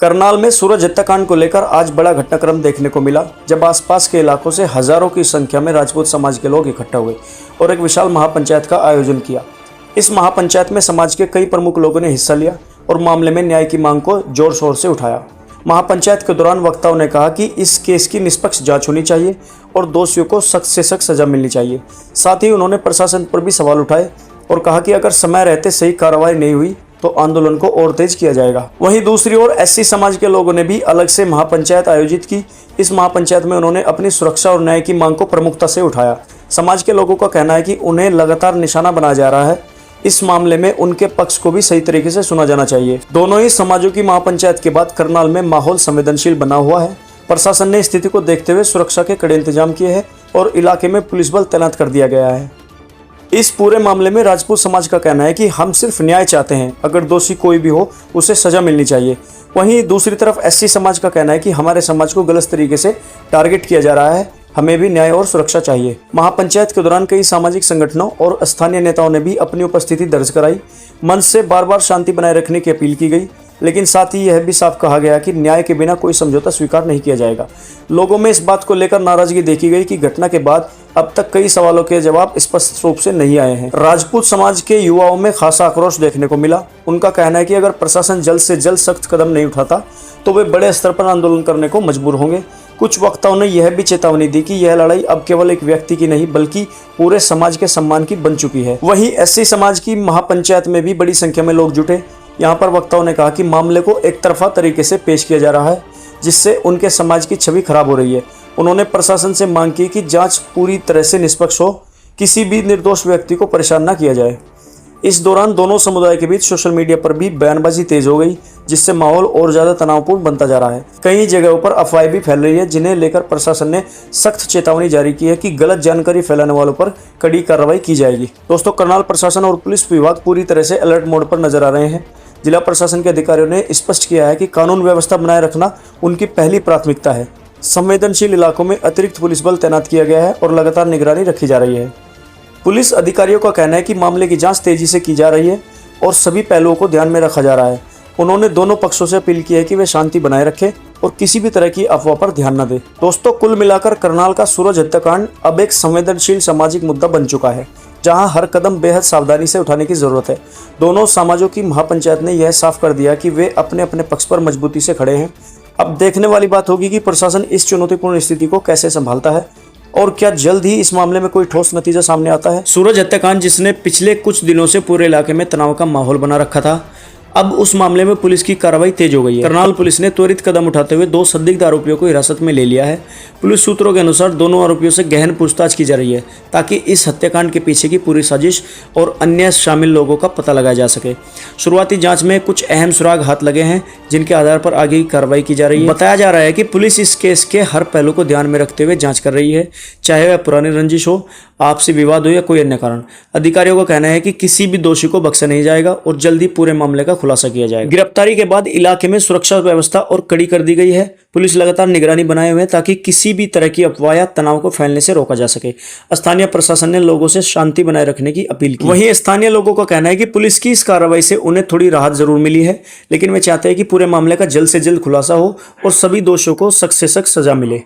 करनाल में सूरज हत्याकांड को लेकर आज बड़ा घटनाक्रम देखने को मिला, जब आसपास के इलाकों से हजारों की संख्या में राजपूत समाज के लोग इकट्ठा हुए और एक विशाल महापंचायत का आयोजन किया। इस महापंचायत में समाज के कई प्रमुख लोगों ने हिस्सा लिया और मामले में न्याय की मांग को जोर शोर से उठाया। महापंचायत के दौरान वक्ताओं ने कहा कि इस केस की निष्पक्ष जांच होनी चाहिए और दोषियों को सख्त से सख्त सजा मिलनी चाहिए। साथ ही उन्होंने प्रशासन पर भी सवाल उठाए और कहा कि अगर समय रहते सही कार्रवाई नहीं हुई तो आंदोलन को और तेज किया जाएगा। वहीं दूसरी ओर एससी समाज के लोगों ने भी अलग से महापंचायत आयोजित की। इस महापंचायत में उन्होंने अपनी सुरक्षा और न्याय की मांग को प्रमुखता से उठाया। समाज के लोगों का कहना है कि उन्हें लगातार निशाना बनाया जा रहा है। इस मामले में उनके पक्ष को भी सही तरीके से सुना जाना चाहिए। दोनों ही समाजों की महापंचायत के बाद करनाल में माहौल संवेदनशील बना हुआ है। प्रशासन ने स्थिति को देखते हुए सुरक्षा के कड़े इंतजाम किए हैं और इलाके में पुलिस बल तैनात कर दिया गया है। इस पूरे मामले में राजपूत समाज का कहना है कि हम सिर्फ न्याय चाहते हैं, अगर दोषी कोई भी हो उसे सजा मिलनी चाहिए। वहीं दूसरी तरफ एससी समाज का कहना है कि हमारे समाज को गलत तरीके से टारगेट किया जा रहा है, हमें भी न्याय और सुरक्षा चाहिए। महापंचायत के दौरान कई सामाजिक संगठनों और स्थानीय नेताओं ने भी अपनी उपस्थिति दर्ज कराई। मंच से बार बार शांति बनाए रखने की अपील की गई, लेकिन साथ ही यह भी साफ कहा गया कि न्याय के बिना कोई समझौता स्वीकार नहीं किया जाएगा। लोगों में इस बात को लेकर नाराजगी देखी गई कि घटना के बाद अब तक कई सवालों के जवाब स्पष्ट रूप से नहीं आए हैं। राजपूत समाज के युवाओं में खासा आक्रोश देखने को मिला। उनका कहना है कि अगर प्रशासन जल्द से जल्द सख्त कदम नहीं उठाता तो वे बड़े स्तर पर आंदोलन करने को मजबूर होंगे। कुछ वक्ताओं ने यह भी चेतावनी दी कि यह लड़ाई अब केवल एक व्यक्ति की नहीं बल्कि पूरे समाज के सम्मान की बन चुकी है। वहीं एससी समाज की महापंचायत में भी बड़ी संख्या में लोग जुटे। यहाँ पर वक्ताओं ने कहा कि मामले को एक तरफा तरीके से पेश किया जा रहा है, जिससे उनके समाज की छवि खराब हो रही है। उन्होंने प्रशासन से मांग की कि जांच पूरी तरह से निष्पक्ष हो, किसी भी निर्दोष व्यक्ति को परेशान न किया जाए। इस दौरान दोनों समुदाय के बीच सोशल मीडिया पर भी बयानबाजी तेज हो गई, जिससे माहौल और ज्यादा तनावपूर्ण बनता जा रहा है। कई जगहों पर अफवाहें भी फैल रही है, जिन्हें लेकर प्रशासन ने सख्त चेतावनी जारी की है कि गलत जानकारी फैलाने वालों पर कड़ी कार्रवाई की जाएगी। दोस्तों, करनाल प्रशासन और पुलिस विभाग पूरी तरह से अलर्ट मोड पर नजर आ रहे हैं। जिला प्रशासन के अधिकारियों ने स्पष्ट किया है कि कानून व्यवस्था बनाए रखना उनकी पहली प्राथमिकता है। संवेदनशील इलाकों में अतिरिक्त पुलिस बल तैनात किया गया है और लगातार निगरानी रखी जा रही है। पुलिस अधिकारियों का कहना है कि मामले की जांच तेजी से की जा रही है और सभी पहलुओं को ध्यान में रखा जा रहा है। उन्होंने दोनों पक्षों से अपील की है कि वे शांति बनाए रखें और किसी भी तरह की अफवाह पर ध्यान न दें। दोस्तों, कुल मिलाकर करनाल का सूरज हत्याकांड अब एक संवेदनशील सामाजिक मुद्दा बन चुका है, जहां हर कदम बेहद सावधानी से उठाने की जरूरत है। दोनों समाजों की महापंचायत ने यह साफ कर दिया कि वे अपने अपने पक्ष पर मजबूती से खड़े हैं। अब देखने वाली बात होगी कि प्रशासन इस चुनौतीपूर्ण स्थिति को कैसे संभालता है और क्या जल्द ही इस मामले में कोई ठोस नतीजा सामने आता है। सूरज हत्याकांड जिसने पिछले कुछ दिनों से पूरे इलाके में तनाव का माहौल बना रखा था, अब उस मामले में पुलिस की कार्रवाई तेज हो गई है। करनाल पुलिस ने त्वरित कदम उठाते हुए 2 संदिग्ध आरोपियों को हिरासत में ले लिया है। पुलिस सूत्रों के अनुसार दोनों आरोपियों से गहन पूछताछ की जा रही है, ताकि इस हत्याकांड के पीछे की पूरी साजिश और अन्य शामिल लोगों का पता लगाया जा सके। शुरुआती जांच में कुछ अहम सुराग हाथ लगे हैं, जिनके आधार पर आगे की कार्रवाई की जा रही है। बताया जा रहा है कि पुलिस इस केस के हर पहलू को ध्यान में रखते हुए जाँच कर रही है, चाहे वह पुरानी रंजिश हो, आपसी विवाद हो या कोई अन्य कारण। अधिकारियों का कहना है कि किसी भी दोषी को बख्शा नहीं जाएगा और जल्द ही पूरे मामले का खुलासा किया जाएगा। गिरफ्तारी के बाद इलाके में सुरक्षा व्यवस्था और कड़ी कर दी गई है। पुलिस लगातार निगरानी बनाए हुए है, ताकि किसी भी तरह की अफवाह या तनाव को फैलने से रोका जा सके। स्थानीय प्रशासन ने लोगों से शांति बनाए रखने की अपील की। वहीं स्थानीय लोगों का कहना है कि पुलिस की इस कार्रवाई से उन्हें थोड़ी राहत जरूर मिली है, लेकिन वे चाहते हैं कि पूरे मामले का जल्द से जल्द खुलासा हो और सभी दोषियों को सख्त से सख्त सजा मिले।